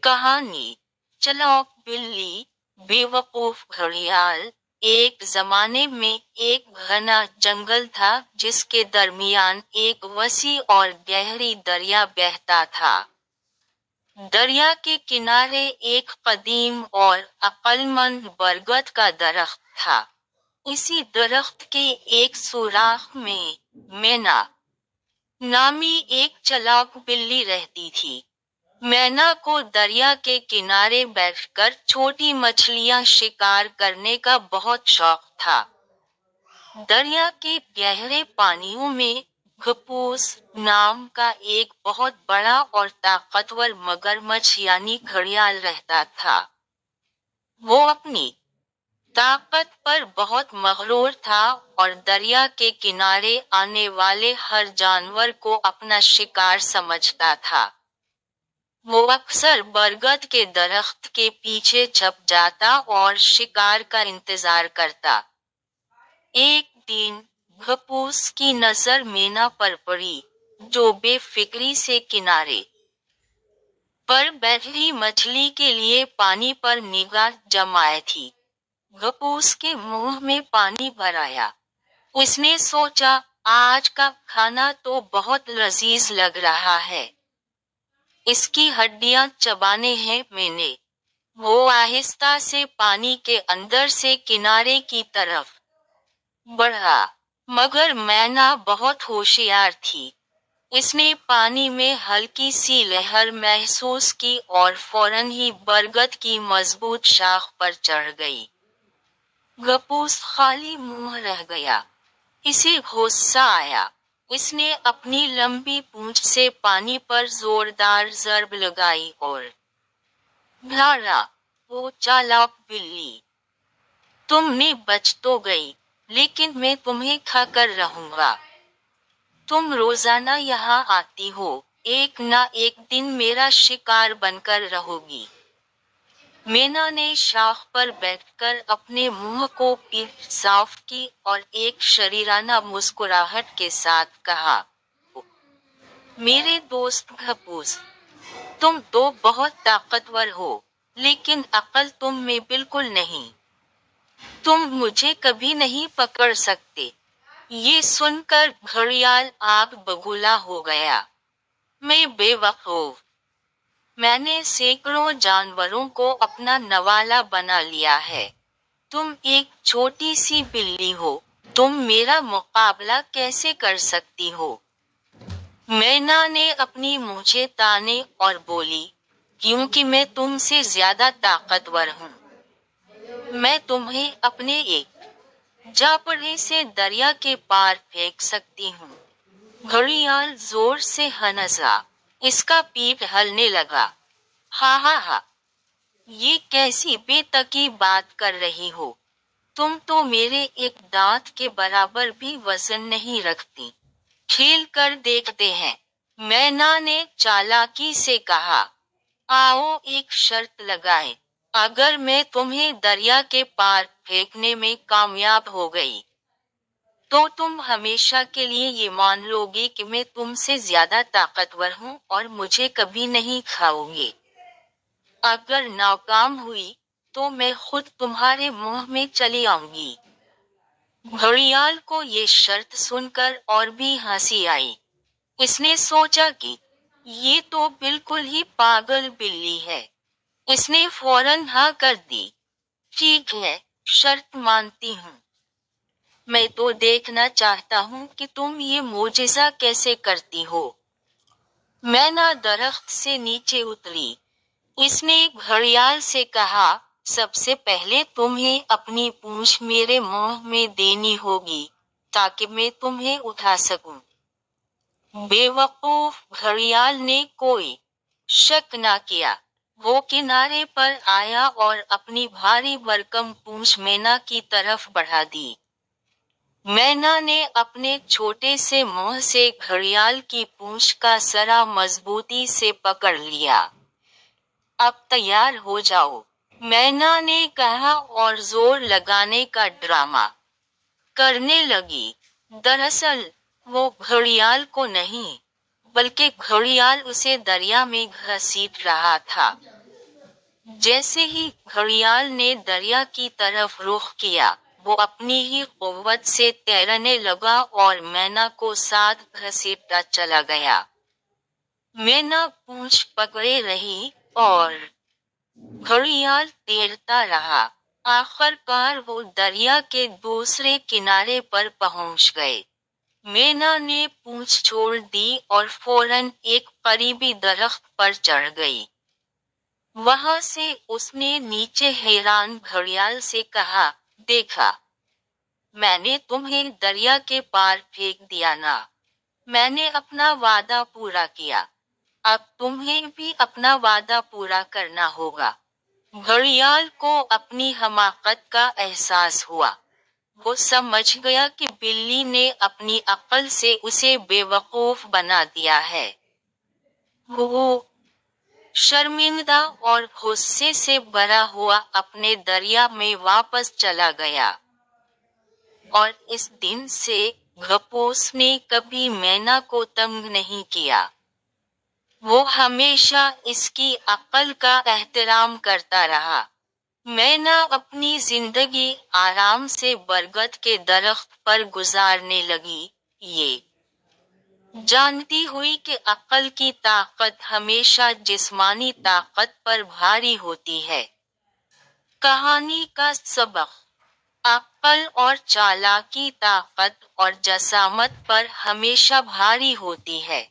कहानी चालाक बिल्ली बेवकूफ घड़ियाल। एक जमाने में एक घना जंगल था जिसके दरमियान एक वसी और गहरी दरिया बहता था। दरिया के किनारे एक कदीम और अक्लमंद बरगद का दरख्त था। इसी दरख्त के एक सुराख में मैना नामी एक चालाक बिल्ली रहती थी। मैना को दरिया के किनारे बैठकर छोटी मछलियां शिकार करने का बहुत शौक था। दरिया के गहरे पानियों में घपूस नाम का एक बहुत बड़ा और ताकतवर मगरमच्छ यानी घड़ियाल रहता था। वो अपनी ताकत पर बहुत मगरूर था और दरिया के किनारे आने वाले हर जानवर को अपना शिकार समझता था। वो अक्सर बरगद के दरख्त के पीछे छप जाता और शिकार का इंतजार करता। एक दिन घपूस की नजर मैना पर पड़ी, जो बेफिक्री से किनारे पर बैठी मछली के लिए पानी पर निगाह जमाए थी। घपूस के मुंह में पानी भर आया। उसने सोचा, आज का खाना तो बहुत लजीज लग रहा है। इसकी हड्डियां चबाने हैं मैंने। वो आहिस्ता से पानी के अंदर से किनारे की तरफ बढ़ा। मगर मैना बहुत होशियार थी। उसने पानी में हल्की सी लहर महसूस की और फौरन ही बरगद की मजबूत शाख पर चढ़ गई। घपूस खाली मुंह रह गया। इसे गुस्सा आया। उसने अपनी लंबी पूंछ से पानी पर जोरदार ज़रब लगाई और भारा, वो चालाक बिल्ली, तुमने बच तो गई, लेकिन मैं तुम्हें खाकर रहूंगा। तुम रोजाना यहाँ आती हो, एक ना एक दिन मेरा शिकार बनकर रहोगी। मैना ने शाख पर बैठकर अपने मुंह को पीठ साफ की और एक शरीराना मुस्कुराहट के साथ कहा, मेरे दोस्त घपूस, तुम तो बहुत ताकतवर हो, लेकिन अक्ल तुम में बिल्कुल नहीं। तुम मुझे कभी नहीं पकड़ सकते। ये सुनकर घड़ियाल आग बबूला हो गया। मैं बेवकूफ। मैंने सैकड़ों जानवरों को अपना नवाला बना लिया है। तुम एक छोटी सी बिल्ली हो, तुम मेरा मुकाबला कैसे कर सकती हो? मैना ने अपनी मूंछें ताने और बोली, क्योंकि मैं तुमसे ज्यादा ताकतवर हूँ। मैं तुम्हें अपने एक झापड़े से दरिया के पार फेंक सकती हूँ। घड़ियाल जोर से हंसा। इसका पीठ हिलने लगा। हा हा हा, ये कैसी बेतकी बात कर रही हो? तुम तो मेरे एक दांत के बराबर भी वजन नहीं रखती। खेल कर देखते हैं, मैना ने चालाकी से कहा। आओ एक शर्त लगाएं। अगर मैं तुम्हें दरिया के पार फेंकने में कामयाब हो गई, तो तुम हमेशा के लिए ये मान लोगे कि मैं तुमसे ज्यादा ताकतवर हूँ और मुझे कभी नहीं खाओगे। अगर नाकाम हुई, तो मैं खुद तुम्हारे मुंह में चली आऊंगी। घड़ियाल को ये शर्त सुनकर और भी हंसी आई। उसने सोचा कि ये तो बिल्कुल ही पागल बिल्ली है। उसने फौरन हाँ कर दी। ठीक है, शर्त मानती हूँ। मैं तो देखना चाहता हूँ कि तुम ये मोजिज़ा कैसे करती हो। मैना दरख्त से नीचे उतरी। इसने घड़ियाल से कहा, सबसे पहले तुम्हें अपनी पूंछ मेरे मुंह में देनी होगी, ताकि मैं तुम्हें उठा सकूं। बेवकूफ घड़ियाल ने कोई शक न किया। वो किनारे पर आया और अपनी भारी भरकम पूंछ मैना की तरफ बढ़ा दी। मैना ने अपने छोटे से मुंह से घड़ियाल की पूंछ का सरा मजबूती से पकड़ लिया। अब तैयार हो जाओ, मैना ने कहा और जोर लगाने का ड्रामा करने लगी। दरअसल, वो घड़ियाल को नहीं, बल्कि घड़ियाल उसे दरिया में घसीट रहा था। جیسے ہی گھڑیال نے دریا کی طرف رخ کیا، وہ اپنی ہی قوت سے تیرنے لگا اور مینا کو ساتھ گھسیٹتا چلا گیا۔ مینا پونچھ پکڑے رہی اور گھڑیال تیرتا رہا۔ آخر کار وہ دریا کے دوسرے کنارے پر پہنچ گئے۔ مینا نے پونچھ چھوڑ دی اور فوراً ایک قریبی درخت پر چڑھ گئی۔ وہاں سے اس نے نیچے حیران گھڑیال سے کہا، دیکھا، میں نے تمہیں دریا کے پار پھینک دیا نا۔ میں نے اپنا وعدہ پورا کیا، اب تمہیں بھی اپنا وعدہ پورا کرنا ہوگا۔ گھڑیال کو اپنی حماقت کا احساس ہوا۔ وہ سمجھ گیا کہ بلی نے اپنی عقل سے اسے بے وقوف بنا دیا ہے۔ وہ شرمندہ اور غصے سے بھرا ہوا اپنے دریا میں واپس چلا گیا۔ اور اس دن سے گھپوس نے کبھی مینا کو تنگ نہیں کیا۔ وہ ہمیشہ اس کی عقل کا احترام کرتا رہا۔ مینا اپنی زندگی آرام سے برگد کے درخت پر گزارنے لگی، یہ جانتی ہوئی کہ عقل کی طاقت ہمیشہ جسمانی طاقت پر بھاری ہوتی ہے۔ کہانی کا سبق: عقل اور چالاکی طاقت اور جسامت پر ہمیشہ بھاری ہوتی ہے۔